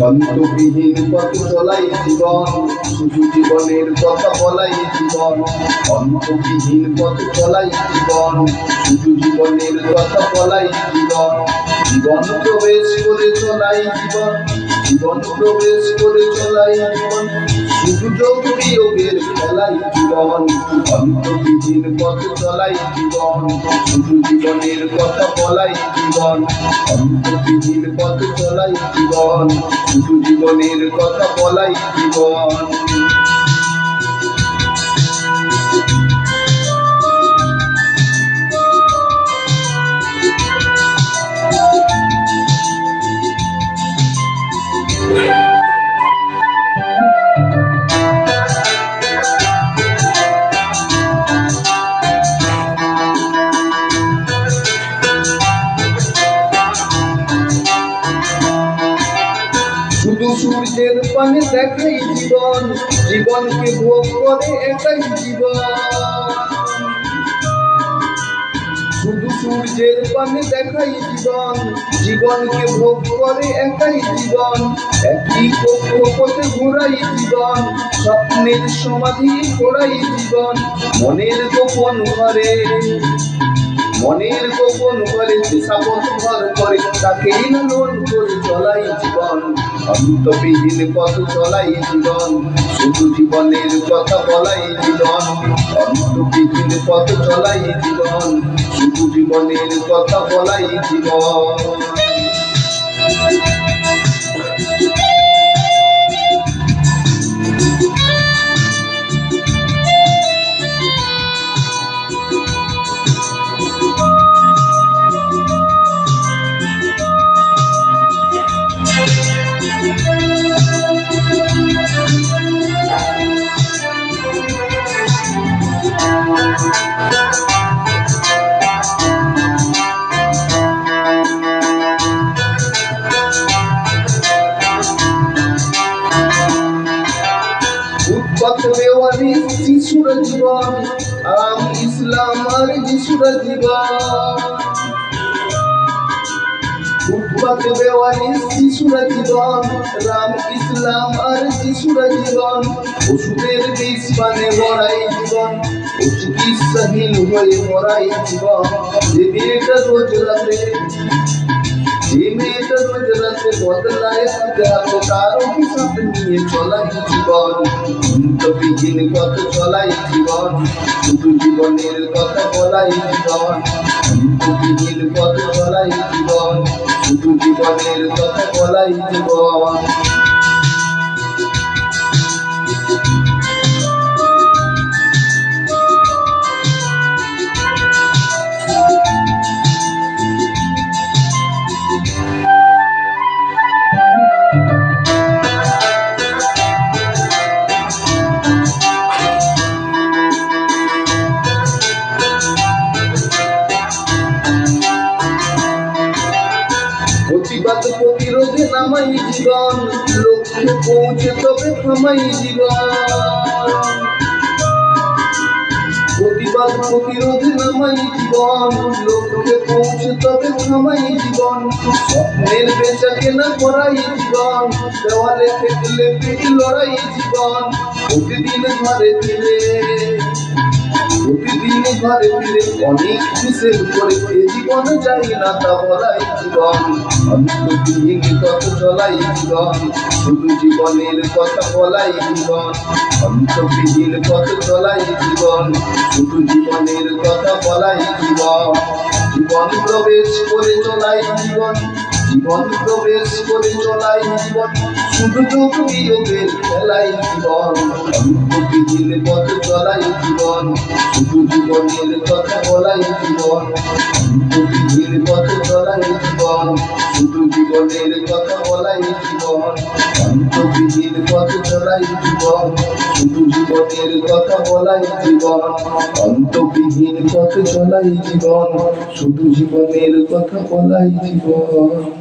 অন্তবিহীন পথ চলাই জীবন, শুধু জীবনের কথা বলাই জীবন। অন্তবিহীন পথ চলাই জীবন, শুধু জীবনের কথা বলাই জীবন। জীবন প্রবেশ করে চলাই জীবন, জীবন প্রবেশ করে চলাই জীবন, শুধু যোগ বিয়োগের খেলাই জীবন। অন্তবিহীন পথ চলাই জীবন, শুধু জীবনের কথা বলাই জীবন। অন্তবিহীন পথ চলাই জীবন, শুধু জীবনের কথা বলাই জীবন। শুধু সূর্যের পানে দেখাই জীবন, জীবনকে ভোগ করে একাই জীবন। শুধু সূর্যের পানে দেখাই জীবন, জীবনকে ভোগ করে একাই জীবন। একই কক্ষপথে ঘোরাই জীবন, স্বপ্নের সমাধি করাই জীবন। মনের গোপন ঘরে, মনের গোপন ঘরে সাপথ ঘর করে, তাকেই লালন করে চলাই জীবন। অন্তবিহীন পথ চলাই জীবন, শুধু জীবনের কথা বলাই জীবন। অন্তবিহীন পথ চলাই জীবন, শুধু জীবনের কথা বলাই জীবন। বেওয়ারি শিশুর জীবন, আম ইসলাম আর যিশুর জীবন। ফুটপাত বেওয়ারি শিশুর জীবন, রাম ইসলাম আর যিশুর জীবন। ওষুধের বিষ পানে মরাই জীবন, ও চিকিৎসাহীন হয়ে মরাই জীবন। যে মেয়েটা রোজ রাতে, যে মেয়েটা রোজ রাতে বদলায় দেখাতো, তার অভিশাপ নিয়ে চলাই জীবন। অন্তবিহীন পথ চলাই জীবন, শুধু জীবনের কথা বলাই জীবন। অন্তবিহীন পথ চলাই জীবন, শুধু জীবনের কথা বলাই জীবন। প্রতিবাদ প্রতিরোধে নামাই জীবন, লক্ষ্যে পৌঁছে তবে থামাই জীবন। প্রতিবাদ প্রতিরোধে নামাই জীবন, লক্ষ্যে পৌঁছে তবে থামাই জীবন। স্বপ্নের বেচা কেনা করাই জীবন, দেওয়ালে ঠেকলে পিঠ লড়াই জীবন। প্রতিদিন ঘরে ফিরে, প্রতিদিন ঘরে ফিরে অনেক কিসের করে এ জীবন যাই না তা বলাই জীবন। অন্তবিহীন পথ চলাই জীবন, শুধু জীবনের কথা বলাই জীবন। অন্তবিহীন পথ চলাই জীবন, শুধু জীবনের কথা বলাই জীবন। জীবন প্রবেশ করে চলাই জীবন, জীবন প্রবেশ করে চলাই জীবন, শুধু যোগ বিয়োগের খেলাই জীবন। অন্তবিহীন পথ চলাই জীবন, শুধু জীবনের কথা বলাই জীবন। অন্তবিহীন পথ চলাই জীবন, শুধু জীবনের কথা বলাই জীবন। অন্তবিহীন পথ চলাই জীবন, শুধু জীবনের কথা বলাই জীবন। অন্তবিহীন পথ চলাই জীবন, শুধু জীবনের কথা বলাই জীবন।